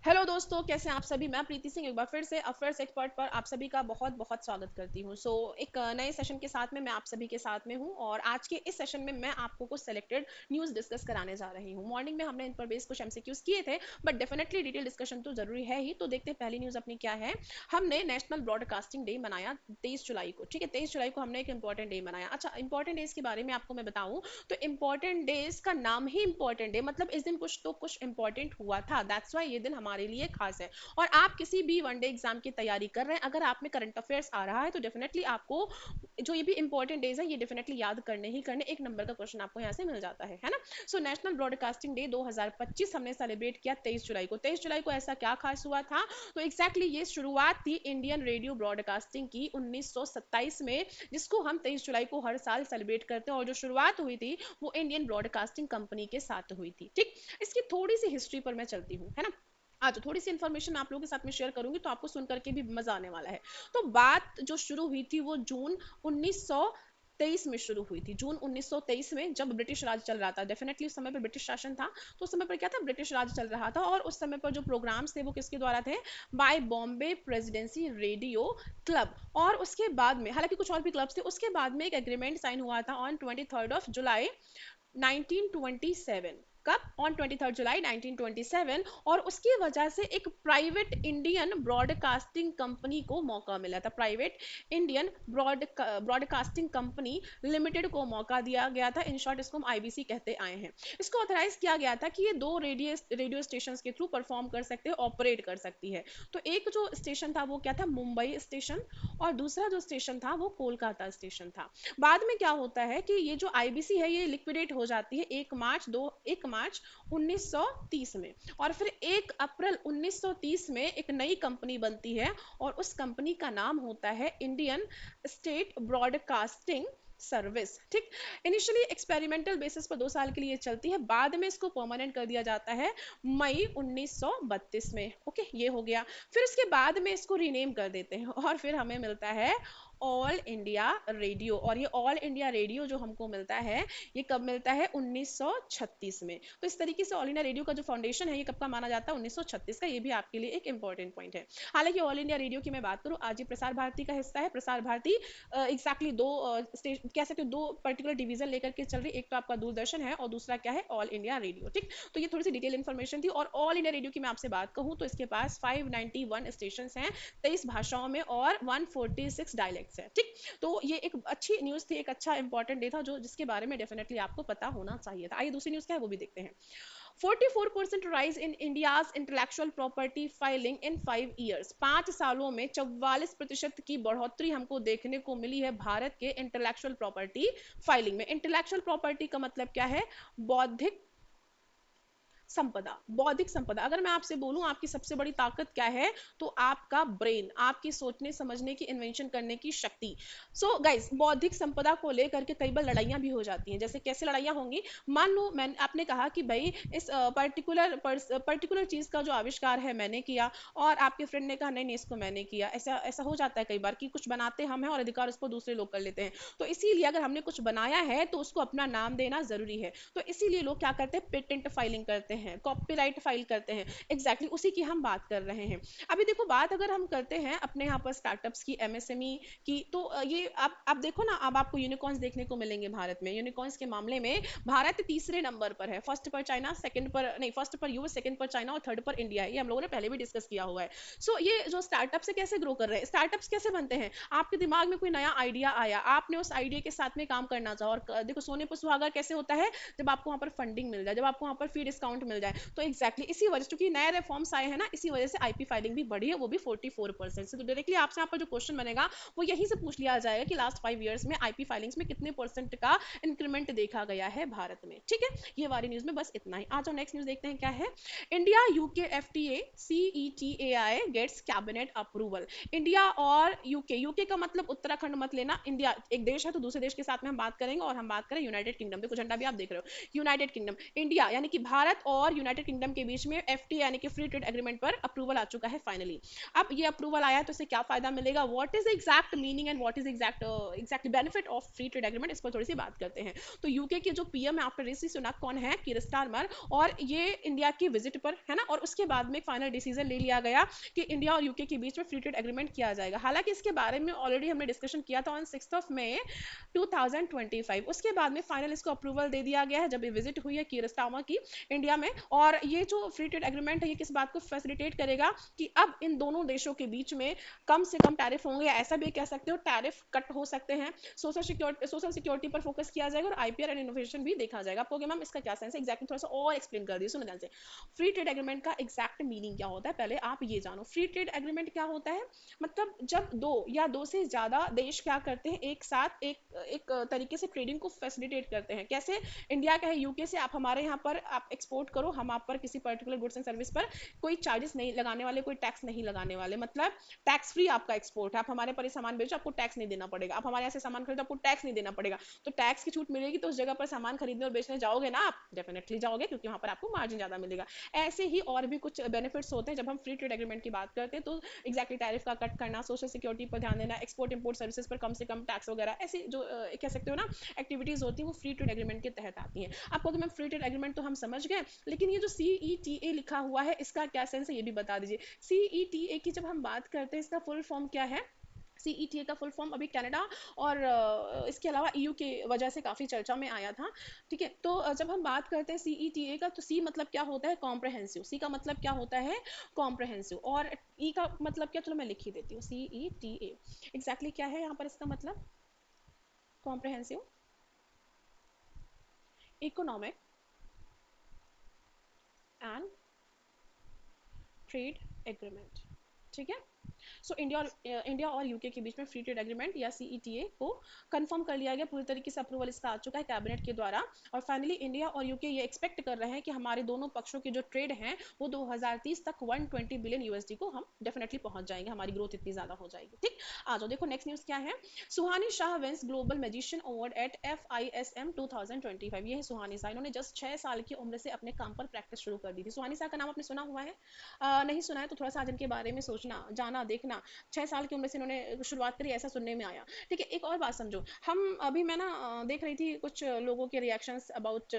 Hello दोस्तों, कैसे हैं आप सभी। मैं प्रीति सिंह एक बार फिर से अफेयर्स एक्सपर्ट पर आप सभी का बहुत बहुत स्वागत करती हूं। एक नए सेशन के साथ में मैं आप सभी के साथ में हूं और आज के इस सेशन में मैं आपको कुछ सेलेक्टेड न्यूज़ डिस्कस कराने जा रही हूं। मॉर्निंग में हमने इन पर बेस कुछ एमसीक्यूज किए थे, बट डेफिनेटली डिटेल डिस्कशन तो जरूरी है ही। तो देखते हैं पहली न्यूज़ अपनी क्या है। हमने नेशनल ब्रॉडकास्टिंग डे मनाया 23 जुलाई को। ठीक है, 23 जुलाई को हमने एक इंपॉर्टेंट डे मनाया। अच्छा, इंपॉर्टेंट डेज के बारे में आपको मैं बताऊं तो इंपॉर्टेंट डेज का नाम ही इंपॉर्टेंट डे, मतलब इस दिन कुछ तो कुछ इंपॉर्टेंट हुआ था, दैट्स वाई ये दिन हमारे लिए खास है। और आप किसी भी वनडे एग्जाम की तैयारी कर रहे हैं, अगर आप में करंट अफेयर्स आ रहा है तो डेफिनेटली आपको जो ये भी इंपॉर्टेंट डेज है ये डेफिनेटली याद करने ही करने। एक नंबर का क्वेश्चन आपको यहाँ से मिल जाता है ना। नेशनल ब्रॉडकास्टिंग डे 2025 हमने सेलिब्रेट किया 23 जुलाई को। 23 जुलाई को ऐसा क्या खास हुआ था, तो एग्जैक्टली ये शुरुआत थी इंडियन रेडियो ब्रॉडकास्टिंग की 1927 में, जिसको हम 23 जुलाई को हर साल सेलिब्रेट करते हैं। और जो शुरुआत हुई थी वो इंडियन ब्रॉडकास्टिंग कंपनी के साथ हुई थी। ठीक, इसकी थोड़ी सी हिस्ट्री पर मैं चलती हूँ, है ना। तो थोड़ी सी इन्फॉर्मेशन आप लोगों के साथ में शेयर करूंगी तो आपको सुन करके भी मजा आने वाला है। तो बात जो शुरू हुई थी वो जून 1923 में शुरू हुई थी। जून 1923 में जब ब्रिटिश राज चल रहा था, डेफिनेटली उस समय पर ब्रिटिश शासन था, तो उस समय पर क्या था, ब्रिटिश राज चल रहा था। और उस समय पर जो प्रोग्राम्स थे वो किसके द्वारा थे, by Bombay presidency radio club. और उसके बाद में हालांकि कुछ और भी क्लब्स थे, उसके बाद में एक एग्रीमेंट साइन हुआ था ऑन 23 जुलाई 1927। कब, ऑन 23 जुलाई 1927। और उसकी वजह से एक प्राइवेट इंडियन ब्रॉडकास्टिंग कंपनी को मौका मिला था। Private Indian broadcasting company limited को मौका दिया गया था। इन शॉर्ट इसको हम आईबीसी कहते आए हैं। इसको ऑथराइज किया गया था कि ये दो रेडियो स्टेशन के थ्रू परफॉर्म कर सकते हैं, ऑपरेट कर सकती है। तो एक जो स्टेशन था वो क्या था, मुंबई स्टेशन, और दूसरा जो स्टेशन था वो कोलकाता स्टेशन था। बाद में क्या होता है कि ये जो आईबीसी है ये लिक्विडेट हो जाती है 1 मार्च 1930 में। और फिर 1 अप्रैल 1930 में एक नई कंपनी बनती है और उस कंपनी का नाम होता है इंडियन स्टेट ब्रॉडकास्टिंग सर्विस। ठीक, इनिशियली एक्सपेरिमेंटल बेसिस पर 2 साल के लिए चलती है, बाद में इसको परमानेंट कर दिया जाता है मई 1932 में। ओके, ये हो गया। फिर उसके बाद में इसको रीनेम कर देते हैं और फिर हमें मिलता है ऑल इंडिया रेडियो। और ये ऑल इंडिया रेडियो जो हमको मिलता है ये कब मिलता है, 1936 में। तो इस तरीके से ऑल इंडिया रेडियो का जो फाउंडेशन है ये कब का माना जाता है, 1936 का। ये भी आपके लिए एक इंपॉर्टेंट पॉइंट है। हालांकि ऑल इंडिया रेडियो की मैं बात करूं, आज ये प्रसार भारती का हिस्सा है। प्रसार भारती एग्जैक्टली दो कह सकते हो, दो पर्टिकुलर डिवीजन लेकर के चल रही। एक तो आपका दूरदर्शन है और दूसरा क्या है, ऑल इंडिया रेडियो। ठीक, तो ये थोड़ी सी डिटेल इन्फॉर्मेशन थी। और ऑल इंडिया रेडियो की मैं आपसे बात कहूँ तो इसके पास 591 स्टेशन हैं 23 भाषाओं में और 146 डायलेक्ट्स हैं। ठीक, तो ये एक अच्छी न्यूज थी, एक अच्छा इंपॉर्टेंट डे था जो जिसके बारे में डेफिनेटली आपको पता होना चाहिए था। आइए दूसरी न्यूज क्या है वो भी देखते हैं। 44% rise in India's intellectual property filing in 5 years. 5 सालों में 44% की बढ़ोतरी हमको देखने को मिली है भारत के इंटेलेक्चुअल प्रॉपर्टी फाइलिंग में। इंटेलेक्चुअल प्रॉपर्टी का मतलब क्या है, बौद्धिक संपदा। बौद्धिक संपदा, अगर मैं आपसे बोलूं आपकी सबसे बड़ी ताकत क्या है, तो आपका ब्रेन, आपकी सोचने समझने की, इन्वेंशन करने की शक्ति। सो गाइस, बौद्धिक संपदा को लेकर के कई बार लड़ाइयां भी हो जाती हैं। जैसे कैसे लड़ाइयां होंगी, मान लो मैंने आपने कहा कि भाई इस पर्टिकुलर चीज का जो आविष्कार है मैंने किया, और आपके फ्रेंड ने कहा नहीं नहीं इसको मैंने किया। ऐसा ऐसा हो जाता है कई बार कि कुछ बनाते हम हैं और अधिकार उसको दूसरे लोग कर लेते हैं। तो इसीलिए अगर हमने कुछ बनाया है तो उसको अपना नाम देना जरूरी है। तो इसीलिए लोग क्या करते हैं, पेटेंट फाइलिंग करते हैं, कॉपीराइट फाइल करते हैं। एग्जैक्टली उसी की हम बात कर रहे हैं। अभी देखो, बात अगर हम करते हैं अपने यहाँ पर स्टार्टअप्स की, एमएसएमई की, तो ये आप देखो ना, अब आपको यूनिकॉर्न्स देखने को मिलेंगे भारत में। यूनिकॉर्न्स के मामले में भारत तीसरे नंबर पर है। फर्स्ट पर चाइना, सेकंड पर नहीं, फर्स्ट पर यूएस, सेकंड पर चाइना और थर्ड पर इंडिया है। ये हम लोगों ने पहले भी डिस्कस किया हुआ है। ये जो स्टार्टअप से कैसे ग्रो कर रहे हैं, स्टार्टअप्स कैसे बनते हैं, आपके दिमाग में कोई नया आइडिया आया, आपने उस आइडिया के साथ में काम करना चाहा। और देखो, सोने पर सुहागा कैसे होता है, जब आपको वहां पर फंडिंग मिल जाए, जब आपको वहां पर फी डिस्काउंट मिल जाए। तो एग्जैक्टली इसी वजह से, क्योंकि नए रिफॉर्म्स आए हैं ना, इसी वजह से आईपी फाइलिंग भी बढ़ी है, वो भी 44% से। तो डायरेक्टली आपसे यहाँ पर जो क्वेश्चन बनेगा वो यहीं से पूछ लिया जाएगा कि लास्ट 5 ईयर्स में आईपी फाइलिंग्स में कितने परसेंट का इंक्रीमेंट देखा गया है भारत में। ठीक है, ये वाली न्यूज में बस इतना ही। आ जाओ नेक्स्ट न्यूज देखते हैं क्या है। India UK FTA CETA gets cabinet approval. India और यूके, यूके का मतलब उत्तराखंड मत लेना, इंडिया एक देश है तो दूसरे देश के साथ में हम बात करेंगे। और हम बात करें यूनाइटेड किंगडम, देखो झंडा भी आप देख रहे हो, यूनाइटेड किंगडम, इंडिया यानी कि भारत और यूनाइटेड किंगडम के बीच में FTA यानी कि फ्री ट्रेड एग्रीमेंट पर अप्रूवल आ चुका है फाइनली। अब ये अप्रूवल आया तो इससे क्या फायदा मिलेगा, what is exact meaning and what is exact benefit of free trade agreement, इस पर थोड़ी सी बात करते हैं। तो यूके के जो पीएम है आफ्टर ऋषि सुनक कौन है, कीर स्टारमर, और ये इंडिया की विजिट पर है ना, और उसके बाद में फाइनल डिसीजन ले लिया गया कि इंडिया और यूके के बीच में फ्री ट्रेड एग्रीमेंट किया जाएगा। हालांकि इसके बारे में ऑलरेडी हमने डिस्कशन किया था ऑन 6 मई 2025। उसके बाद में फाइनल इसको अप्रूवल दे दिया गया है जब ये विजिट हुई है कीर स्टारमर की इंडिया में। और ये जो फ्री ट्रेड एग्रीमेंट है ये किस बात को फैसिलिटेट करेगा कि अब इन दोनों देशों के बीच में कम से कम टैरिफ होंगे, ऐसा भी कह सकते हो टैरिफ कट हो सकते हैं, सोशल सिक्योरिटी पर फोकस किया जाएगा और आईपीआर एंड इनोवेशन भी देखा जाएगा। आपको मैम इसका क्या सेंस है एग्जैक्टली, थोड़ा सा और एक्सप्लेन कर दिए, सुनो ध्यान से। फ्री ट्रेड एग्रीमेंट का एग्जैक्ट मीनिंग क्या होता है पहले आप ये जानो। फ्री ट्रेड एग्रीमेंट क्या होता है, मतलब जब दो या दो से ज्यादा देश क्या करते हैं, एक साथ एक तरीके से ट्रेडिंग को फैसिलिटेट करते हैं। कैसे, इंडिया का है यूके से आप हमारे यहाँ पर आप एक्सपोर्ट करो, हम आप पर किसी पर्टिकुलर गुड्स एंड सर्विस पर कोई चार्जेस नहीं लगाने वाले, कोई टैक्स नहीं लगाने वाले, मतलब टैक्स फ्री आपका एक्सपोर्ट है। आप हमारे पर सामान बेचो आपको टैक्स नहीं देना पड़ेगा, आप हमारे यहाँ से सामान खरीदो आपको टैक्स नहीं देना पड़ेगा। तो टैक्स की छूट मिलेगी तो उस जगह पर सामान खरीदने और बेचने जाओगे ना आप, डेफिनेटली जाओगे क्योंकि वहां पर आपको मार्जिन ज्यादा मिलेगा। ऐसे ही और भी कुछ बेनिफिट्स होते हैं जब हम फ्री ट्रेड एग्रीमेंट की बात करते हैं। तो एक्जैक्टली टैरिफ का कट करना, सोशल सिक्योरिटी पर ध्यान देना, एक्सपोर्ट इंपोर्ट सर्विसेज पर कम से कम टैक्स वगैरह, ऐसी जो कह सकते हो ना एक्टिविटीज होती है वो फ्री ट्रेड एग्रीमेंट के तहत आती हैं। आपको कि मैं फ्री ट्रेड एग्रीमेंट तो हम समझ गए, लेकिन ये जो CETA लिखा हुआ है इसका क्या सेंस है ये भी बता दीजिए। CETA की जब हम बात करते हैं इसका फुल फॉर्म क्या है। CETA का फुल फॉर्म अभी कनाडा और इसके अलावा EU के वजह से काफ़ी चर्चा में आया था। ठीक है, तो जब हम बात करते हैं CETA का, तो C मतलब क्या होता है, कॉम्प्रहेंसिव। C का मतलब क्या होता है, कॉम्प्रहेंसिव। और E का मतलब क्या, चलो मैं लिख ही देती हूँ। CETA एग्जैक्टली क्या है यहाँ पर इसका मतलब, comprehensive economic and trade agreement. ठीक है, सो इंडिया और यूके के बीच में फ्री ट्रेड एग्रीमेंट या CETA को कंफर्म कर लिया गया, पूरी तरीके से अप्रूवल इसका आ चुका है कैबिनेट के द्वारा। और फाइनली इंडिया और यूके ये एक्सपेक्ट कर रहे हैं कि हमारे दोनों पक्षों की जो ट्रेड है वो 2030 तक 120 बिलियन USD को हम डेफिनेटली पहुंच जाएंगे, हमारी ग्रोथ इतनी ज्यादा हो जाएगी। ठीक, आ जाओ देखो नेक्स्ट न्यूज क्या है। Suhani Shah wins global magician award at FISM 2025। ये है सुहानी शाह, इन्होंने जस्ट 6 साल की उम्र से अपने काम पर प्रैक्टिस शुरू कर दी थी। सुहानी शाह का नाम आपने सुना हुआ है, नहीं सुना है तो थोड़ा सा आज इनके बारे में सोचना, जाना, देखना। 6 साल की उम्र से इन्होंने शुरुआत करी ऐसा सुनने में आया। ठीक है, एक और बात समझो, हम अभी मैं ना देख रही थी कुछ लोगों के रिएक्शंस अबाउट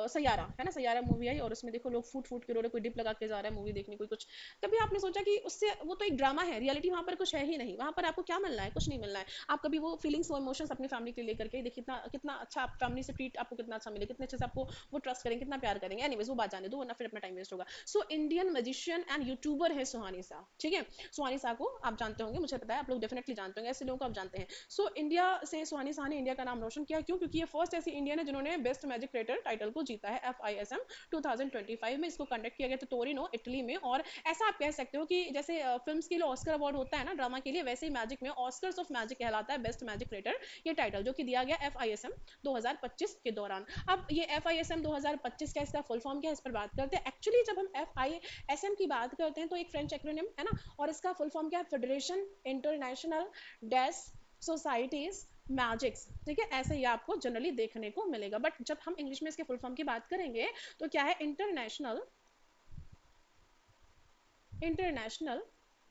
सैयारा, है ना, सैयारा मूवी आई और उसमें देखो लोग फूट फूट के रो रहे, कोई डिप लगा के जा रहा है मूवी देखने, कोई कुछ। कभी आपने सोचा कि उससे, वो तो एक ड्रामा है, रियलिटी वहां पर कुछ है ही नहीं, वहां पर आपको क्या मिलना है, कुछ नहीं मिलना है। आप कभी वो फीलिंग्स वो इमोशंस अपनी फैमिली के लिए लेकर के देखिए, कितना कितना अच्छा आप फैमिली से ट्रीट आपको कितना अच्छा मिले, कितने अच्छे से आपको वो ट्रस्ट करेंगे, कितना प्यार करेंगे। एनीवेज वो बात जाने दो वरना फिर अपना टाइम वेस्ट होगा। So Indian magician and YouTuber है सुहानी शाह। ठीक है, सुहानी शाह को आप जानते होंगे, मुझे पता है आप लोग डेफिनेटली जानते होंगे, ऐसे लोगों को आप जानते हैं। सो इंडिया से सुहानी शाह ने इंडिया का नाम रोशन किया, क्यों, क्योंकि ये फर्स्ट ऐसी इंडियन है जिन्होंने बेस्ट मैजिक क्रिएटर टाइटल को जीता है FISM 2025 में। इसको कंडक्ट किया गया था टोरिनो इटली में। और ऐसा आप कह सकते हो कि जैसे फिल्म्स के लिए ऑस्कर अवार्ड होता है ना ड्रामा के लिए, वैसे ही मैजिक में ऑस्कर्स ऑफ मैजिक कहलाता है बेस्ट मैजिक क्रिएटर ये टाइटल, जो कि दिया गया FISM 2025 के दौरान। अब ये FISM 2025 का इसका फुल फॉर्म क्या है इस पर बात करते हैं। एक्चुअली जब हम FISM की बात करते हैं तो एक फ्रेंच एक्रोनिम है ना, और इसका फुल फॉर्म क्या है, फेडरेशन इंटरनेशनल डेस सोसाइटीज मैजिक्स। ठीक है, ऐसे ही आपको जनरली देखने को मिलेगा, बट जब हम इंग्लिश में इसके फुल फॉर्म की बात करेंगे तो क्या है, international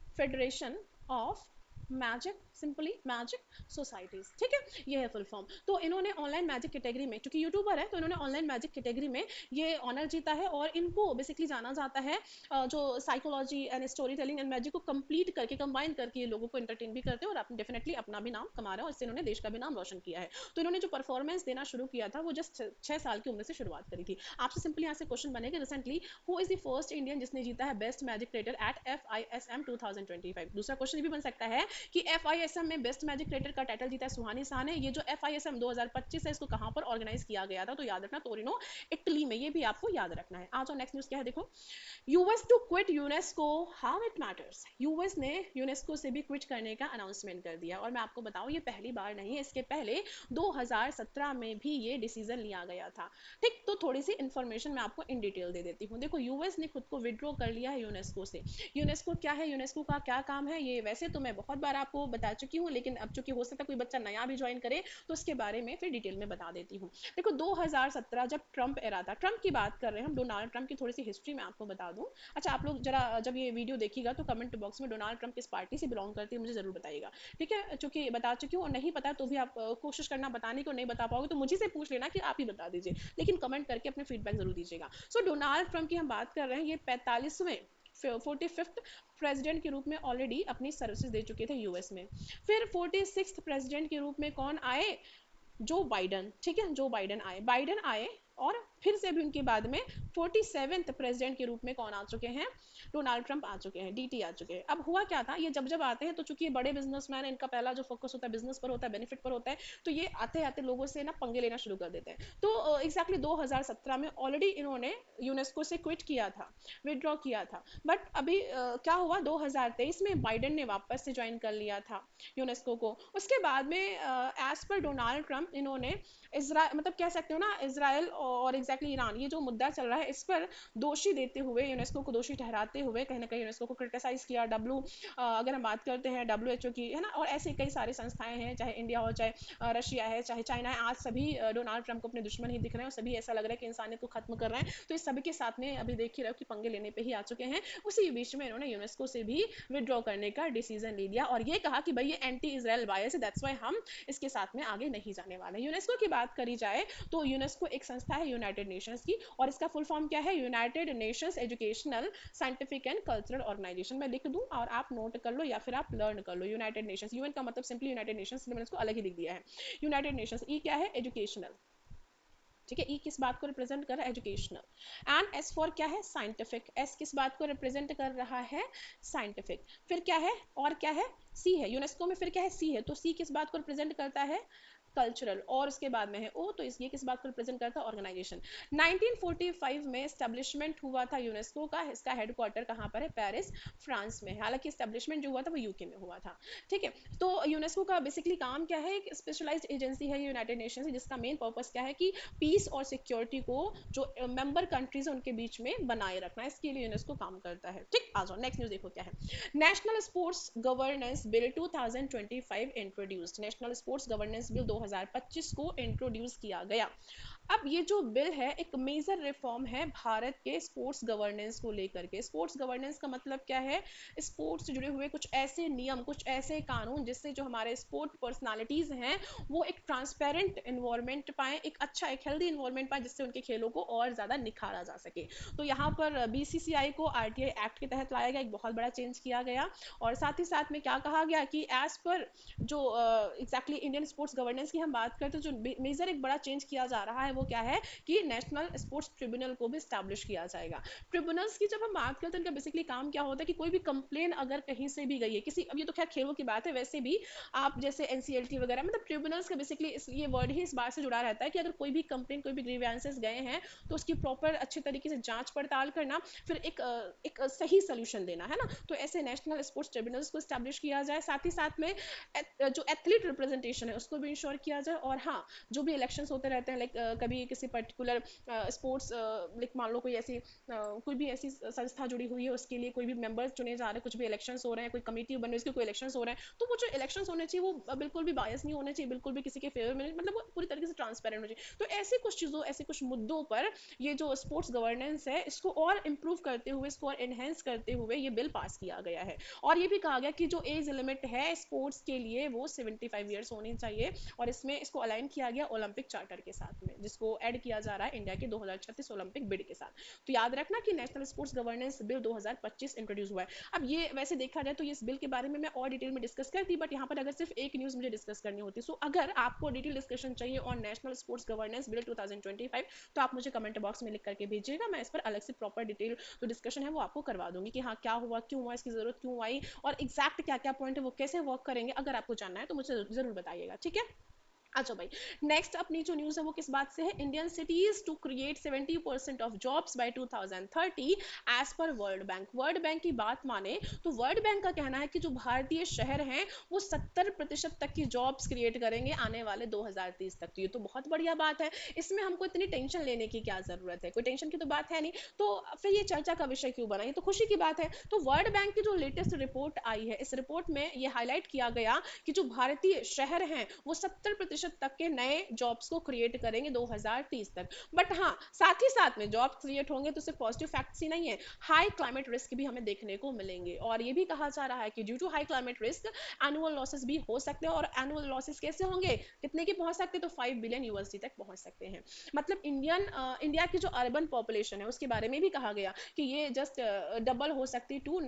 federation of magic, simply magic societies. ठीक है, ये है फुल फॉर्म। तो इन्होंने ऑनलाइन मैजिक कैटेगरी में, क्योंकि यूट्यूबर है तो इन्होंने ऑनलाइन मैजिक कैटेगरी में ये ऑनर जीता है। और इनको बेसिकली जाना जाता है जो psychology and story telling and magic को कंप्लीट करके, कंबाइन करके ये लोगों को एंटरटेन भी करते हैं और डेफिनेटली अपना भी नाम कमा रहे हैं और इससे इन्होंने देश का भी नाम रोशन किया है। तो इन्होंने जो परफॉर्मेंस देना शुरू किया था वो जस्ट 6 साल की उम्र से शुरुआत करी थी। आपसे सिंपली यहाँ से क्वेश्चन बनेगा, recently who is the first Indian जिसने जीता है best magic creator eight FISM 2025। दूसरा क्वेश्चन भी बन सकता है कि FISM में बेस्ट मैजिक क्रिएटर का टाइटल जीता है सुहानी शाह ने। ये जो FISM 2025 है इसको कहां पर ऑर्गेनाइज किया गया था, तो याद रखना टोरिनो इटली में, ये भी आपको याद रखना है। आ जाओ नेक्स्ट न्यूज क्या है देखो। US to quit UNESCO, how it matters. US ने यूनेस्को से भी क्विट करने का अनाउंसमेंट कर दिया। और मैं आपको बताऊं ये पहली बार नहीं है, इसके पहले 2017 में भी ये डिसीजन लिया गया था। ठीक, तो थोड़ी सी इंफॉर्मेशन मैं आपको इन डिटेल दे देती हूँ। देखो यूएस ने खुद को विड्रॉ कर लिया है यूनेस्को से। यूनेस्को क्या है, यूनेस्को का क्या काम है, ये वैसे तो मैं बहुत बार आपको बता चुकी हूँ, लेकिन अब चूंकि हो सकता है कोई बच्चा नया भी ज्वाइन करे तो उसके बारे में फिर डिटेल में बता देती हूँ। देखो 2017 जब ट्रंप एरा था, ट्रंप की बात कर रहे हैं हम, डोनाल्ड ट्रंप की थोड़ी सी हिस्ट्री मैं आपको बता दूं। अच्छा, आप लोग जरा जब ये वीडियो देखिएगा तो कमेंट बॉक्स में डोनाल्ड ट्रंप किस पार्टी से बिलोंग करती है मुझे जरूर बताइएगा, ठीक है? चूंकि बता चुकी हूँ और नहीं पता तो भी आप कोशिश करना बताने को, नहीं बता पाओगे तो मुझे से पूछ लेना कि आप ही बता दीजिए, लेकिन कमेंट करके अपने फीडबैक जरूर दीजिएगा। सो डोनाल्ड ट्रंप की हम बात कर रहे हैं, ये 45वें 45th प्रेसिडेंट के रूप में ऑलरेडी अपनी सर्विसेज दे चुके थे यूएस में। फिर 46th प्रेसिडेंट के रूप में कौन आए? जो बाइडन, ठीक है, जो बाइडन आए, बाइडन आए। और फिर से भी उनके बाद में 47th प्रेसिडेंट के रूप में कौन आ चुके हैं? डोनाल्ड ट्रंप आ चुके हैं, डीटी आ चुके हैं। अब हुआ क्या था, ये जब जब आते हैं तो चूंकि ये बड़े बिजनेसमैन, इनका पहला जो फोकस होता है बिजनेस पर होता है, बेनिफिट पर होता है, तो ये आते आते लोगों से ना पंगे लेना शुरू कर देते हैं। तो एग्जैक्टली 2017 में ऑलरेडी इन्होंने यूनेस्को से क्विट किया था, विदड्रॉ किया था। बट अभी क्या हुआ, 2023 में बाइडन ने वापस से ज्वाइन कर लिया था यूनेस्को को। उसके बाद में एज पर डोनाल्ड ट्रंप इन्होंने इसराइल, मतलब कह सकते हो ना, इसराइल और एग्जैक्टली ईरान, ये जो मुद्दा चल रहा है इस पर दोषी देते हुए, यूनेस्को को दोषी ठहराते हुए कहीं ना कहीं यूनेस्को को क्रिटिसाइज किया। अगर हम बात करते हैं डब्ल्यूएचओ की, है ना, और ऐसे कई सारी संस्थाएं हैं, चाहे इंडिया हो, चाहे रशिया है, चाहे चाइना है, आज सभी डोनाल्ड ट्रंप को अपने दुश्मन ही दिख रहे हैं और सभी ऐसा लग रहा है कि इंसानियत को खत्म कर रहे हैं। तो इस सभी के साथ में अभी देख ही रहे हो कि पंगे लेने पे ही आ चुके हैं। उसी बीच में इन्होंने यूनेस्को से भी विदड्रॉ करने का डिसीजन ले लिया और ये कहा कि भाई ये एंटी इजराइल बायस है, दैट्स व्हाई हम इसके साथ में आगे नहीं जाने वाले। यूनेस्को की बात करी जाए तो यूनेस्को एक संस्था है यूनाइटेड नेशंस की, और इसका फुल फॉर्म क्या है? United Nations Educational Scientific and Cultural Organization. मैं लिख दूं और आप नोट कर लो या फिर आप लर्न कर लो। यूनाइटेड नेशंस, यूएन का मतलब सिंपली यूनाइटेड नेशंस, मैंने इसको अलग ही लिख दिया है। यूनाइटेड नेशंस, ई क्या है? एजुकेशनल, ठीक है। ई किस बात को रिप्रेजेंट कर रहा है? एजुकेशनल। एंड एस फॉर क्या है? साइंटिफिक। एस किस बात को रिप्रेजेंट कर रहा है? साइंटिफिक। फिर क्या है? और क्या है? सी है यूनेस्को में। फिर क्या है? सी है, तो सी किस बात को रिप्रेजेंट करता है? कल्चरल। और उसके बाद में है ओ, तो ये किस बात को रिप्रेजेंट करता है? ऑर्गेनाइजेशन। 1945 में स्टैब्लिशमेंट हुआ था यूनेस्को का। इसका हेडक्वार्टर कहाँ पर है? पेरिस, फ्रांस में। हालांकि स्टैब्लिशमेंट जो हुआ था वो यूके में हुआ था, ठीक है। तो यूनेस्को का बेसिकली काम क्या है? एक स्पेशलाइज्ड एजेंसी है यूनाइटेड नेशंस की, जिसका मेन पर्पस क्या है कि पीस और सिक्योरिटी को जो मेंबर कंट्रीज है उनके बीच में बनाए रखना है, इसके लिए यूनेस्को काम करता है, ठीक। आ जाओ नेक्स्ट न्यूज देखो क्या है। National sports governance bill 2025 introduced. National sports governance bill 2025 को इंट्रोड्यूस किया गया। अब ये जो बिल है एक मेजर रिफॉर्म है भारत के स्पोर्ट्स गवर्नेंस को लेकर के। स्पोर्ट्स गवर्नेंस का मतलब क्या है? स्पोर्ट्स से जुड़े हुए कुछ ऐसे नियम, कुछ ऐसे कानून जिससे जो हमारे स्पोर्ट पर्सनालिटीज हैं वो एक ट्रांसपेरेंट इन्वायरमेंट पाए, एक अच्छा, एक हेल्दी इन्वायरमेंट पाए, जिससे उनके खेलों को और ज्यादा निखारा जा सके। तो यहाँ पर बीसीसीआई को आरटीआई एक्ट के तहत लाया गया, एक बहुत बड़ा चेंज किया गया। और साथ ही साथ में क्या कहा गया कि एज पर जो एग्जैक्टली इंडियन स्पोर्ट्स गवर्नेंस की हम बात करते हैं, जो मेजर एक बड़ा चेंज किया जा रहा है वो क्या है कि नेशनल स्पोर्ट्स ट्रिब्यूनल को भी स्टैब्लिश किया जाएगा। ट्रिब्यूनल्स की जब हम बात करते हैं उनका बेसिकली काम क्या होता है कि कोई भी कंप्लेन अगर कहीं से भी गई है किसी, अब ये तो खैर खेलों की बात है, वैसे भी आप जैसे एनसीएलटी वगैरह, मतलब ट्रिब्यूनल्स का बेसिकली ये वर्ड ही इस बात से जुड़ा रहता है कि अगर कोई भी कंप्लेन, कोई भी ग्रीवेंसेस गए हैं तो उसकी प्रॉपर अच्छे तरीके से जांच पड़ताल करना, फिर एक सही सोल्यूशन देना, है ना। तो ऐसे नेशनल स्पोर्ट्स ट्रिब्यूनल्स को स्टैब्लिश किया जाए। साथ ही साथ में जो एथलीट रिप्रेजेंटेशन है उसको भी इंश्योर किया जाए। और हाँ, जो भी इलेक्शंस होते रहते हैं, लाइक कभी किसी पर्टिकुलर स्पोर्ट्स, लाइक मान लो कोई ऐसी कोई भी ऐसी संस्था जुड़ी हुई है, उसके लिए कोई भी मेंबर्स चुने जा रहे हैं, कुछ भी इलेक्शंस हो रहे हैं, कोई कमेटी बन रही है, उसके कोई इलेक्शंस हो रहे हैं, तो वो जो इलेक्शंस होने चाहिए वो बिल्कुल भी बायस नहीं होने चाहिए, बिल्कुल भी किसी के फेवर में नहीं, मतलब वो पूरी तरीके से ट्रांसपेरेंट होना चाहिए। तो ऐसी कुछ चीज़ों, ऐसे कुछ मुद्दों पर ये जो स्पोर्ट्स गवर्नेंस है इसको और इम्प्रूव करते हुए, इसको और एनहेंस करते हुए ये बिल पास किया गया है। और ये भी कहा गया कि जो एज लिमिट है स्पोर्ट्स के लिए वो 75 ईयर्स होनी चाहिए। और इसमें इसको अलाइन किया गया ओलंपिक चार्टर के साथ में, जिसको ऐड किया जा रहा है इंडिया के 2036 ओलंपिक बिड के साथ। तो याद रखना कि national sports governance bill 2025 introduce हुआ है। अब ये वैसे देखा जाए तो इस बिल के बारे में मैं और डिटेल में डिस्कस करती, बट यहाँ पर अगर सिर्फ एक न्यूज मुझे डिस्कस करनी होती, सो अगर आपको डिटेल डिस्कशन चाहिए on national sports governance bill 2025 तो आप मुझे कमेंट बॉक्स में लिख करके भेजिएगा। मैं इस पर अलग से प्रॉपर डिटेल जो डिस्कशन है वो आपको करवा दूंगी कि हाँ क्या हुआ, क्यों हुआ, इसकी जरूरत क्यों आई, और एग्जैक्ट क्या क्या पॉइंट है वो कैसे वर्क करेंगे। अगर आपको जानना है तो मुझे जरूर बताइएगा, ठीक है। अच्छा भाई, नेक्स्ट अपनी जो न्यूज़ है वो किस बात से है, Indian cities to create 70% of jobs by 2030 as per World Bank. World Bank की बात माने तो वर्ल्ड बैंक का कहना है कि जो भारतीय शहर हैं वो 70% तक की जॉब्स क्रिएट करेंगे आने वाले 2030 तक। तो ये तो बहुत बढ़िया बात है, इसमें हमको इतनी टेंशन लेने की क्या जरूरत है, कोई टेंशन की तो बात है नहीं, तो फिर ये चर्चा का विषय क्यों बना, ये तो खुशी की बात है। तो वर्ल्ड बैंक की जो लेटेस्ट रिपोर्ट आई है, इस रिपोर्ट में ये हाईलाइट किया गया कि जो भारतीय शहर हैं वो 70% तक के नए जॉब्स को क्रिएट करेंगे 2030 तक। बट हाँ, साथ ही साथ में जॉब क्रिएट होंगे तो सिर्फ पॉजिटिव फैक्ट्स ही नहीं है, हाई क्लाइमेट रिस्क भी हमें देखने को मिलेंगे। और ये भी कहा जा रहा है कि due to high climate risk annual losses भी हो सकते हैं। और एनुअल लॉसेस कैसे होंगे, कितने की पहुंच सकते हैं, तो 5 बिलियन यूएसडी तक पहुंच सकते हैं। मतलब इंडिया की जो अर्बन पॉपुलेशन है उसके बारे में भी कहा गया कि ये जस्ट डबल हो सकती है टू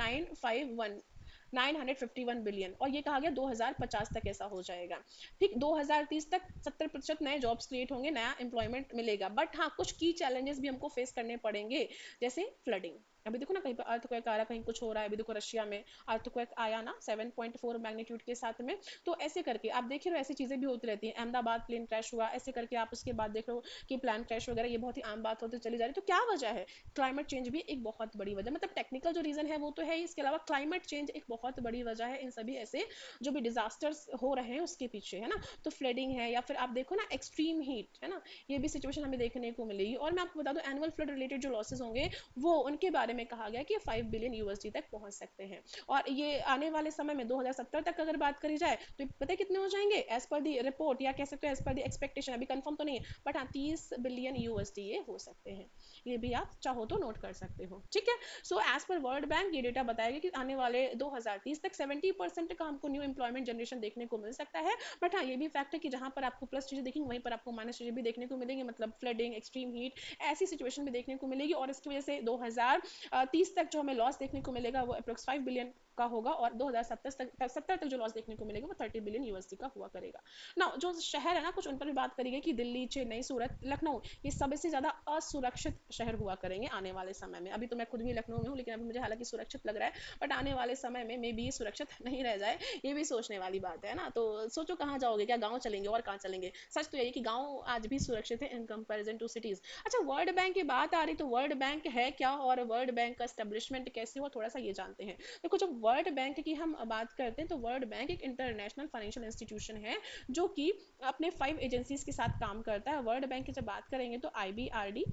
951 बिलियन, और ये कहा गया 2050 तक ऐसा हो जाएगा। ठीक, 2030 तक 70% नए जॉब्स क्रिएट होंगे, नया एम्प्लॉयमेंट मिलेगा। बट हाँ, कुछ की चैलेंजेस भी हमको फेस करने पड़ेंगे, जैसे फ्लडिंग। अभी देखो ना, कहीं पर अर्थक्वेक आ रहा है, कहीं कुछ हो रहा है। अभी देखो रशिया में अर्थक्वेक आया ना 7.4 मैग्नीट्यूड के साथ में। तो ऐसे करके आप देख रहे हो, ऐसी चीजें भी होती रहती हैं। अहमदाबाद प्लेन क्रैश हुआ, ऐसे करके आप उसके बाद देख रहे हो कि प्लान क्रैश वगैरह, ये बहुत ही आम बात होती चली जा रही है। तो क्या वजह है, क्लाइमेट चेंज भी एक बहुत बड़ी वजह, मतलब टेक्निकल जो रीजन है वो तो है, इसके अलावा क्लाइमेट चेंज एक बहुत बड़ी वजह है इन सभी ऐसे जो भी डिजास्टर्स हो रहे हैं उसके पीछे, है ना। तो फ्लडिंग है, या फिर आप देखो ना एक्सट्रीम हीट, है ना, ये भी सिचुएशन हमें देखने को मिलेगी। और मैं आपको बता दूं, एनुअल फ्लड रिलेटेड जो लॉसेस होंगे वो उनके बारे में कहा गया कि 5 बिलियन यूएसडी तक पहुंच सकते हैं। और ये आने वाले समय में 2070 तक अगर बात करी जाए तो पता है कितने हो जाएंगे, एज पर दी रिपोर्ट, या कह सकते हो एज पर दी एक्सपेक्टेशन, अभी कंफर्म तो नहीं है, बट हाँ 30 बिलियन यूएसडी ये हो सकते हैं। ये भी आप चाहो तो नोट कर सकते हो, ठीक है। So as per World Bank ये डेटा बताएगा कि आने वाले 2030 तक 70% का हमको न्यू एम्प्लॉयमेंट जनरेशन देखने को मिल सकता है। बट हाँ, ये भी फैक्ट है कि जहां पर आपको प्लस चीजें दिखेंगी वहीं पर आपको माइनस चीजें भी देखने को मिलेंगी, मतलब फ्लडिंग, एक्सट्रीम हीट, ऐसी सिचुएशन भी देखने को मिलेगी। और इसकी वजह से 2030 तक जो हमें लॉस देखने को मिलेगा वो अप्रोक्स 5 बिलियन का होगा, और 2070 तक जो लॉस देखने को मिलेगा वो 30 बिलियन यूएसडी का हुआ करेगा ना। जो शहर है ना, कुछ उन पर भी बात करेंगे कि दिल्ली, चेन्नई, सूरत, लखनऊ, ये सबसे ज्यादा असुरक्षित शहर हुआ करेंगे आने वाले समय में। अभी तो मैं खुद भी लखनऊ में हूँ, लेकिन अभी मुझे हालांकि सुरक्षित लग रहा है, बट आने वाले समय में मे बी ये सुरक्षित नहीं रह जाए, ये भी सोचने वाली बात है ना। तो सोचो कहाँ जाओगे, क्या गाँव चलेंगे, और कहाँ चलेंगे। सच तो यही कि गाँव आज भी सुरक्षित है इन कंपेरिजन टू सिटीज। अच्छा, वर्ल्ड बैंक की बात आ रही, तो वर्ल्ड बैंक है क्या और वर्ल्ड बैंक का एस्टेब्लिशमेंट कैसे हुआ, थोड़ा सा ये जानते हैं। देखो, जब वर्ल्ड बैंक की हम बात करते हैं तो वर्ल्ड बैंक एक इंटरनेशनल फाइनेंशियल इंस्टीट्यूशन है जो कि अपने 5 एजेंसीज के साथ काम करता है। वर्ल्ड बैंक की जब बात करेंगे तो IBRD,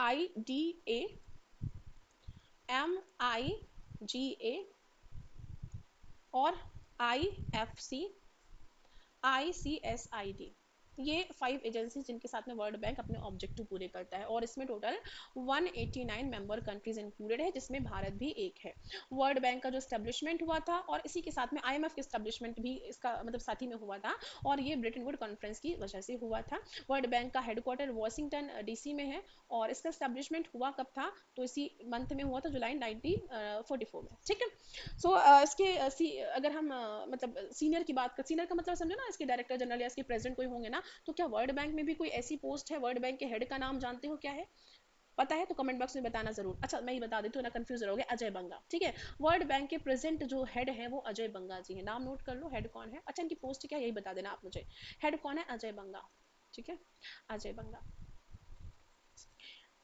IDA, MIGA और IFC, ICSID, ये 5 एजेंसी जिनके साथ में वर्ल्ड बैंक अपने ऑब्जेक्टिव पूरे करता है। और इसमें टोटल 189 मेंबर कंट्रीज इंक्लूडेड है, जिसमें भारत भी एक है। वर्ल्ड बैंक का जो स्टैब्लिशमेंट हुआ था, और इसी के साथ में IMF के स्टैब्लिशमेंट भी इसका मतलब साथ ही में हुआ था, और ये ब्रिटेन वुड कॉन्फ्रेंस की वजह से हुआ था। वर्ल्ड बैंक का हेडक्वार्टर वॉशिंगटन DC में है, और इसका स्टैब्लिशमेंट हुआ कब था, तो इसी मंथ में हुआ था, जुलाई 1944 में, ठीक है। सो अगर हम मतलब सीनियर की बात कर, सीनियर का मतलब समझो ना, इसके डायरेक्टर जनरल या इसके प्रेसिडेंट कोई होंगे ना, तो क्या वर्ल्ड बैंक में भी कोई ऐसी पोस्ट है, वर्ल्ड बैंक के हेड का नाम जानते हो क्या है, पता है तो कमेंट बॉक्स में बताना जरूर। अच्छा, मैं ही बता देती हूँ ना, कंफ्यूज रहोगे, अजय बंगा, ठीक है। वर्ल्ड बैंक के प्रेजेंट जो हेड है वो अजय बंगा जी है, नाम नोट कर लो, हेड कौन है। अच्छा, इनकी पोस्ट क्या है यही बता देना आप मुझे, हेड कौन है, अजय बंगा, ठीक है, अजय बंगा।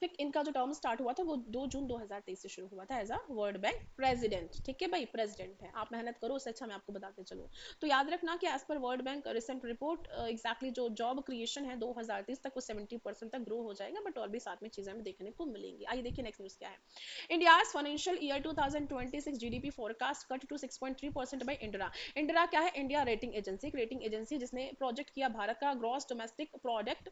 फिर इनका जो टर्म स्टार्ट हुआ था वो 2 जून 2023 से शुरू हुआ था as a World Bank president, ठीक है भाई, प्रेसिडेंट है। आप मेहनत करो, उससे अच्छा मैं आपको बताते चलूँ। तो याद रखना कि as per World Bank recent report exactly जो जॉब क्रिएशन है 2030 तक वो 70% तक ग्रो हो जाएगा, बट और भी साथ में चीजें हमें देखने को मिलेंगी। आइए देखिए नेक्स्ट न्यूज क्या है। India's financial year 2026 GDP forecast cut to 6.3% by IndRa. IndRa क्या है, इंडिया रेटिंग एजेंसी, एक रेटिंग एजेंसी जिसने प्रोजेक्ट किया भारत का ग्रॉस डोमेस्टिक प्रोडक्ट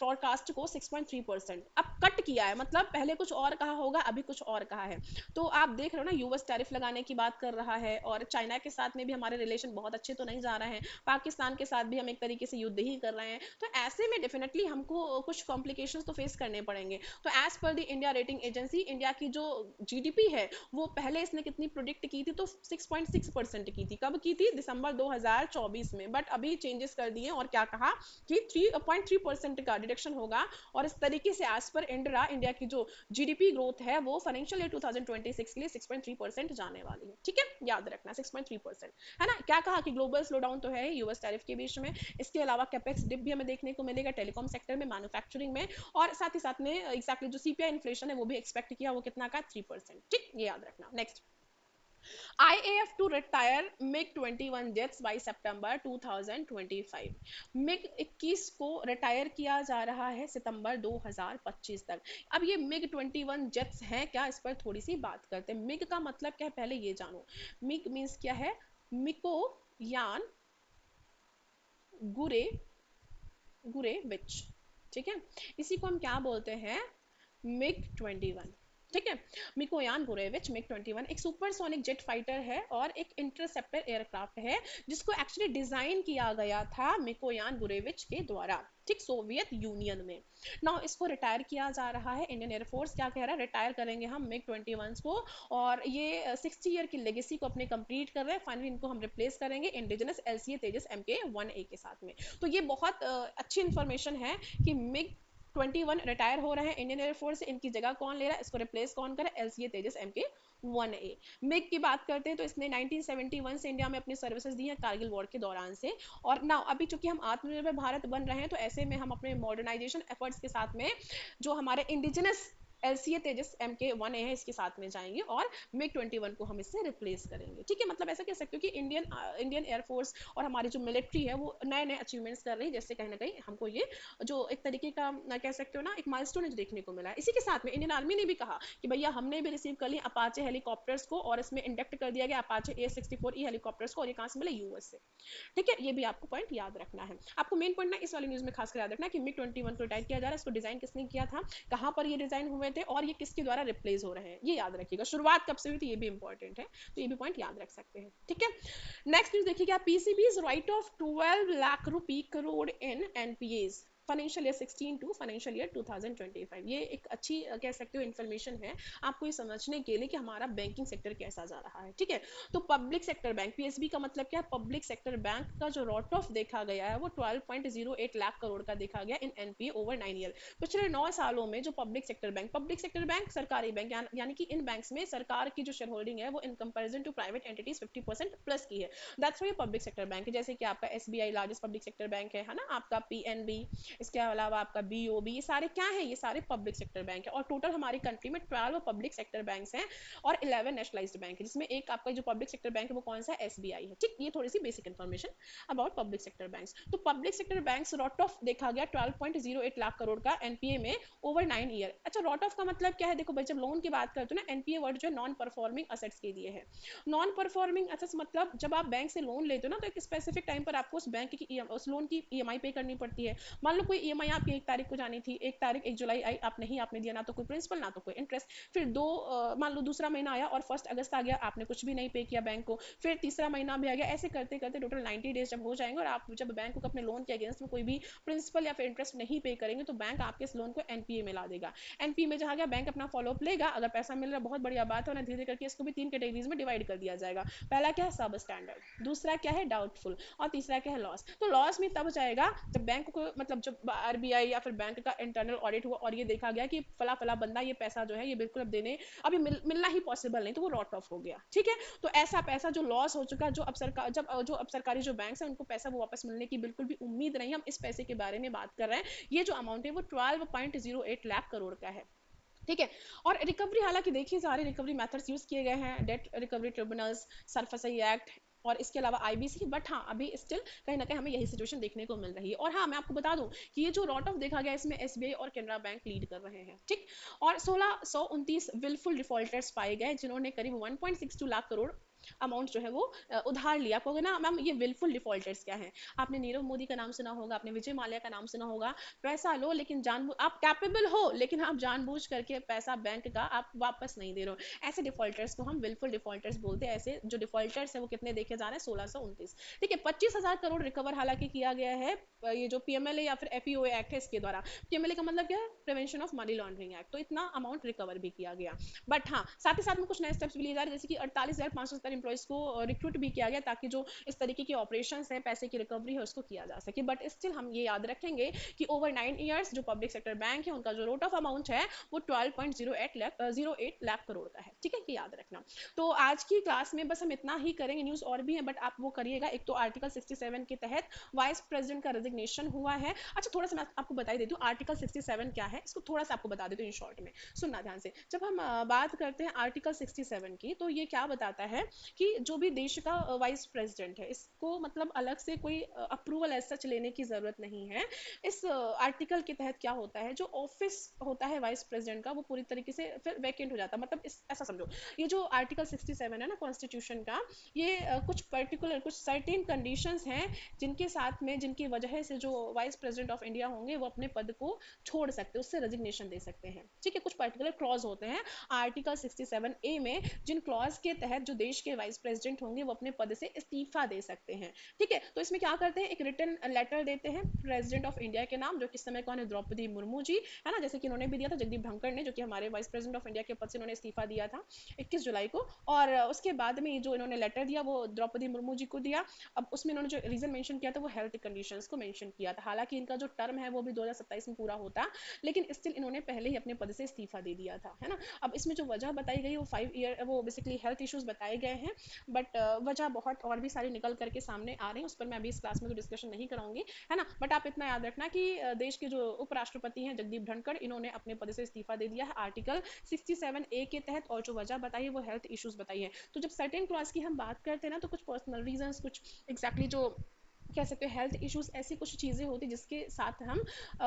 फोरकास्ट को 6.3%, अब कट किया है, मतलब पहले कुछ और कहा होगा, अभी कुछ और कहा है। तो आप देख रहे हो ना, यूएस टैरिफ लगाने की बात कर रहा है, और चाइना के साथ में भी हमारे रिलेशन बहुत अच्छे तो नहीं जा रहे हैं, पाकिस्तान के साथ भी हम एक तरीके से युद्ध ही कर रहे हैं। तो ऐसे में डेफिनेटली हमको कुछ कॉम्प्लिकेशंस तो फेस करने पड़ेंगे। तो as per the India rating agency, India की जो GDP है वो पहले इसने कितनी प्रोडिक्ट की थी, तो 6.6% की थी। कब की थी, दिसंबर 2024 में, बट अभी चेंजेस कर दिए और क्या कहा कि 3.3% का डिडक्शन होगा और इस तरीके से एज पर इंडरा इंडिया की जो जीडीपी ग्रोथ है वो फाइनेंशियल ईयर 2026 के लिए 6.3% जाने वाली है। ठीक है, याद रखना 6.3%, है ना। क्या कहा कि ग्लोबल स्लोडाउन तो है यूएस टैरिफ के बीच में, इसके अलावा कैपेक्स डिप भी हमें देखने को मिलेगा टेलीकॉम सेक्टर में, मैन्युफैक्चरिंग में, और साथ ही साथ में एग्जैक्टली जो सीपीआई इन्फ्लेशन है वो भी एक्सपेक्ट किया, वो कितना का 3%। ठीक, ये याद रखना। Next, IAF to retire MiG-21 jets by September 2025। MiG-21 को रिटायर किया जा रहा है सितंबर 2025 तक। अब ये MiG-21 जेट्स हैं क्या, इस पर थोड़ी सी बात करते हैं। मिग का मतलब क्या है पहले ये जानो। मिग मीन्स क्या है, मिको यान गुरे गुरेविच। ठीक है, इसी को हम क्या बोलते हैं, MiG-21। ठीक है, मिकोयान गुरेविच MiG-21 एक सुपरसोनिक जेट फाइटर है और एक इंटरसेप्टर एयरक्राफ्ट है जिसको एक्चुअली डिजाइन किया गया था मिकोयान गुरेविच के द्वारा, ठीक, सोवियत यूनियन में। नाउ इसको रिटायर किया जा रहा है, इंडियन एयरफोर्स क्या कह रहा है, रिटायर करेंगे हम MiG-21 को, और ये 60 ईयर की लेगेसी को अपने कंप्लीट कर रहे हैं। फाइनली इनको हम रिप्लेस करेंगे इंडिजिनस LCA तेजस MK-1A के साथ में। तो ये बहुत अच्छी इंफॉर्मेशन है कि MiG-21 रिटायर हो रहे हैं इंडियन एयरफोर्स से, इनकी जगह कौन ले रहा है, इसको रिप्लेस कौन कर रहा है, LCA तेजस MK-1A। मिग की बात करते हैं तो इसने 1971 से इंडिया में अपनी सर्विसेज दी हैं कारगिल वॉर के दौरान से। और नाउ अभी चूंकि हम आत्मनिर्भर भारत बन रहे हैं तो ऐसे में हम अपने मॉडर्नाइजेशन एफर्ट्स के साथ में जो हमारे इंडिजिनस LCA तेजस MK-1A है इसके साथ में जाएंगे और MiG-21 को हम इससे रिप्लेस करेंगे। ठीक है, मतलब ऐसा कह सकते हो कि इंडियन एयरफोर्स और हमारी जो मिलिट्री है वो नए नए अचीवमेंट्स कर रही है, जैसे कहीं ना कहीं हमको ये जो एक तरीके का कह सकते हो ना एक माइलस्टोन देखने को मिला है। इसी के साथ में इंडियन आर्मी ने भी कहा कि भैया हमने भी रिसीव कर लिया अपाचे हेलीकॉप्टर्स को और इसमें इंडक्ट कर दिया गया अपाचे A64E हेलीकॉप्टर्स को, और ये कहां से मिले, यूएस से। ठीक है, ये भी आपको पॉइंट याद रखना है। आपको मेन पॉइंट ना इस वाली न्यूज में खासकर याद रखना है कि MiG-21 को रिटायर किया जा रहा है, इसको डिजाइन किसने किया था, कहां पर ये डिजाइन हुए थे और ये किसके द्वारा रिप्लेस हो रहे हैं, ये याद रखिएगा। शुरुआत कब से हुई थी ये भी इंपॉर्टेंट है, तो ये भी पॉइंट याद रख सकते हैं। ठीक है, नेक्स्ट न्यूज देखिएगा, PCB's write off 12 lakh rupee crore in NPAs financial year 16 to financial year 2025। ये एक अच्छी कह सकते हो इन्फॉर्मेशन है आपको ये समझने के लिए कि हमारा बैंकिंग सेक्टर कैसा जा रहा है। ठीक है, तो पब्लिक सेक्टर बैंक PSB का मतलब क्या है, पब्लिक सेक्टर बैंक का जो रॉट ऑफ देखा गया है वो 12.08 लाख करोड़ का देखा गया इन NPA ओवर 9 ईयर। पिछले 9 सालों में जो पब्लिक सेक्टर बैंक सरकारी बैंक यानी कि इन बैंक्स में सरकार की जो शेयर होल्डिंग है वो in comparison to private entities 50% plus की है। That's why public sector bank है, जैसे कि आपका SBI largest public sector bank है ना, आपका PNB, इसके अलावा आपका BOB, ये सारे क्या है, ये सारे पब्लिक सेक्टर बैंक है। और टोटल हमारी कंट्री में 12 पब्लिक सेक्टर बैंक्स हैं और 11 नेशनलाइज्ड बैंक है, जिसमें एक आपका जो पब्लिक सेक्टर बैंक है वो कौन सा है, SBI है। ठीक, ये थोड़ी सी basic information about public sector banks. तो public sector banks write off देखा गया 12.08 लाख करोड़ का NPA में ओवर 9 ईयर। अच्छा, रॉट ऑफ का मतलब क्या है, देखो भाई जब लोन की बात करते हो ना, NPA वर्ड जो है नॉन परफॉर्मिंग असेट्स के लिए है। नॉन परफॉर्मिंग असेट्स मतलब जब आप बैंक से लोन लेते हो ना तो एक स्पेसिफिक टाइम पर आपको उस बैंक की उस लोन की EMI पे करनी पड़ती है। मान लो कोई EMI आपकी 1 तारीख को जानी थी, 1 जुलाई आई, आपने दिया ना तो कोई प्रिंसिपल ना तो कोई इंटरेस्ट। फिर मान लो दूसरा महीना आया और 1 अगस्त आ गया, आपने कुछ भी नहीं पे किया बैंक को। फिर तीसरा महीना भी आ गया, ऐसे करते करते टोटल 90 डेज जब हो जाएंगे और आप जब बैंक को अपने लोन के अगेंस्ट में कोई भी प्रिंसिपल या फिर इंटरेस्ट नहीं पे करेंगे तो बैंक आपके इस लोन को NPA में ला देगा। NPA में जहाँ गया बैंक अपना फॉलोअप लेगा, अगर पैसा मिल रहा है बहुत बढ़िया बात है, धीरे करके इसको भी 3 कैटेगरीज में डिवाइड कर दिया जाएगा। पहला क्या है, सब स्टैंडर्ड, दूसरा क्या है, डाउटफुल, और तीसरा क्या है, लॉस। तो लॉस में तब जाएगा जब बैंक को मतलब जब RBI या फिर बैंक का इंटरनल ऑडिट हुआ और ये देखा गया कि फला फला बंदा ये पैसा जो है ये बिल्कुल अब देने अभी मिलना ही पॉसिबल नहीं, तो वो रॉट ऑफ हो गया। ठीक है, तो ऐसा पैसा जो लॉस हो चुका, जो अब सरकारी जो बैंक है उनको पैसा वो वापस मिलने की बिल्कुल भी उम्मीद नहीं, हम इस पैसे के बारे में बात कर रहे हैं। ये जो अमाउंट है वो 12.08 लाख करोड़ का है। ठीक है, और रिकवरी हालांकि देखिए सारे रिकवरी मेथड्स यूज किए गए हैं, date recovery tribunals, SARFAESI act और इसके अलावा IBC, बट हाँ अभी स्टिल कहीं ना कहीं हमें यही सिचुएशन देखने को मिल रही है। और हाँ मैं आपको बता दूं कि ये जो रॉट ऑफ देखा गया इसमें SBI और कैनरा बैंक लीड कर रहे हैं। ठीक, और 1629 विलफुल डिफॉल्टर्स पाए गए जिन्होंने करीब 1.62 लाख करोड़ अमाउंट जो है वो उधार लिया। कहोगे ना मैम ये विलफुल डिफॉल्टर्स क्या है, आपने नीरव मोदी का नाम सुना होगा, आपने विजय माल्या का नाम सुना होगा। पैसा लो लेकिन आप कैपेबल हो लेकिन आप जानबूझ करके पैसा बैंक का आप वापस नहीं दे रहे हो, ऐसे डिफॉल्टर्स को हम विलफुल डिफॉल्टर्स बोलते हैं। ऐसे जो डिफॉल्टर्स है वो कितने देखे जा रहे हैं, 1629। ठीक है, 25,000 करोड़ रिकवर हालांकि किया गया है ये जो PMLA या फिर FEOA एक्ट है इसके द्वारा। PMLA का मतलब क्या है, prevention of money laundering act, तो इतना अमाउंट रिकवर भी किया गया। बट हाँ साथ ही साथ में कुछ नए स्टेप्स भी लिए जा रहे हैं, जैसे कि 48,570 सारे एम्प्लॉयज़ को रिक्रूट भी किया गया ताकि जो इस तरीके के ऑपरेशंस हैं, पैसे की रिकवरी है, उसको किया जा सके। बट स्टिल हम ये याद रखेंगे कि ओवर 9 ईयर्स जो पब्लिक सेक्टर बैंक है उनका जो रोट ऑफ अमाउंट है वो 12.08 लाख करोड़ का है। ठीक है, ये याद रखना। तो आज की क्लास में बस हम इतना ही करेंगे, न्यूज़ और भी है बट आप वो करिएगा। एक तो आर्टिकल 67 के तहत वाइस प्रेसिडेंट का रेजिग्नेशन हुआ है। अच्छा, थोड़ा सा मैं आपको बता ही देती हूँ आर्टिकल 67 क्या है, इसको थोड़ा सा आपको बता देती हूँ इन शॉर्ट में, सुनना ध्यान से। जब हम बात करते हैं आर्टिकल 67 की, तो ये क्या बताता है कि जो भी देश का वाइस प्रेसिडेंट है, इसको मतलब अलग से कोई अप्रूवल ऐसा लेने की जरूरत नहीं है। इस आर्टिकल के तहत क्या होता है, जो ऑफिस होता है वाइस प्रेसिडेंट का वो पूरी तरीके से फिर वैकेंट हो जाता है। मतलब ऐसा समझो, ये जो आर्टिकल 67 है ना कॉन्स्टिट्यूशन का, ये कुछ पर्टिकुलर कुछ सर्टेन कंडीशंस हैं जिनके साथ में, जिनकी वजह से जो वाइस प्रेसिडेंट ऑफ इंडिया होंगे वो अपने पद को छोड़ सकते हैं, उससे रेजिग्नेशन दे सकते हैं। ठीक है, कुछ पर्टिकुलर क्लॉज होते हैं आर्टिकल 67A में, जिन क्लॉज के तहत जो देश के वाइस प्रेसिडेंट होंगे वो अपने पद से इस्तीफा दे सकते हैं। ठीक है, तो इसमें क्या करते हैं, एक रिटन लेटर देते हैं प्रेसिडेंट ऑफ इंडिया के नाम, जो कि इस समय कौन है, द्रौपदी मुर्मू जी है ना, जैसे कि इन्होंने भी दिया था, जगदीप धनखड़ ने, जो कि हमारे वाइस प्रेसिडेंट ऑफ इंडिया के पद से इन्होंने इस्तीफा दिया था 21 जुलाई को। और उसके बाद में जो इन्होंने लेटर दिया वो द्रौपदी मुर्मू जी को दिया। अब उसमें इन्होंने जो रीजन मेंशन किया था वो हेल्थ कंडीशंस को मेंशन किया था। हालांकि इनका जो टर्म है वो भी 2027 में पूरा होता, लेकिन स्टिल इन्होंने पहले ही अपने पद से इस्तीफा दे दिया था, है ना। अब इसमें जो वजह बताई गई वो 5 ईयर वो बेसिकली हेल्थ इश्यूज बताए गए हैं। बट वजह बहुत और भी सारी निकल करके सामने आ रही है, उस पर मैं अभी इस क्लास में तो डिस्कशन नहीं कराऊंगी, है ना। बट आप इतना याद रखना कि देश के जो उपराष्ट्रपति हैं जगदीप धनखड़, इन्होंने अपने पद से इस्तीफा दे दिया है आर्टिकल 67A के तहत। और जो वजह बताई है वो हेल्थ इश्यूज बताई है। तो जब सर्टेन क्लॉज की हम बात करते हैं ना, तो कुछ पर्सनल रीजंस, कुछ एग्जैक्टली जो कह सकते हैं हेल्थ इश्यूज, ऐसी कुछ चीज़ें होती जिसके साथ हम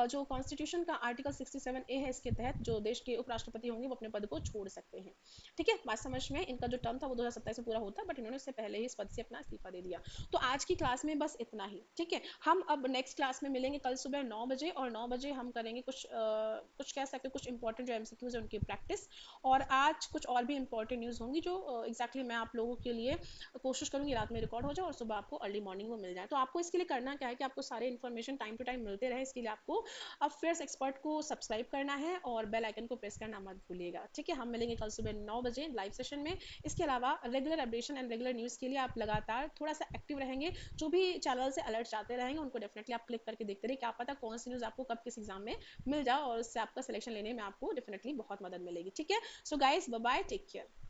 जो कॉन्स्टिट्यूशन का आर्टिकल 67A है इसके तहत जो देश के उपराष्ट्रपति होंगे वो अपने पद को छोड़ सकते हैं। ठीक है, बात समझ में। इनका जो टर्म था वो 2027 में पूरा होता, बट इन्होंने उससे पहले ही इस पद से अपना इस्तीफा दे दिया। तो आज की क्लास में बस इतना ही। ठीक है, हम अब नेक्स्ट क्लास में मिलेंगे कल सुबह 9 बजे, और 9 बजे हम करेंगे कुछ कह सकते हैं कुछ इंपॉर्टेंट जो एमसीक्यूज है उनकी प्रैक्टिस। और आज कुछ और भी इंपॉर्टेंट न्यूज़ होंगी जो एग्जैक्टली मैं आप लोगों के लिए कोशिश करूंगी रात में रिकॉर्ड हो जाए और सुबह आपको अर्ली मॉर्निंग में मिल जाए। तो आपको इसके लिए करना क्या है कि आपको सारे इन्फॉर्मेशन टाइम टू टाइम मिलते रहे, इसके लिए आपको अफेयर्स एक्सपर्ट को सब्सक्राइब करना है और बेल आइकन को प्रेस करना मत भूलिएगा। ठीक है, हम मिलेंगे कल सुबह 9 बजे लाइव सेशन में। इसके अलावा regular updation and regular news के लिए आप लगातार थोड़ा सा एक्टिव रहेंगे, जो भी चैनल से अलर्ट आते रहेंगे उनको डेफिनेटली आप क्लिक करके देखते रहिए, क्या पता कौन सी न्यूज़ आपको कब किस एग्जाम में मिल जाए और उससे आपका सिलेक्शन लेने में आपको डेफिनेटली बहुत मदद मिलेगी। ठीक है, so guys bye bye, take care.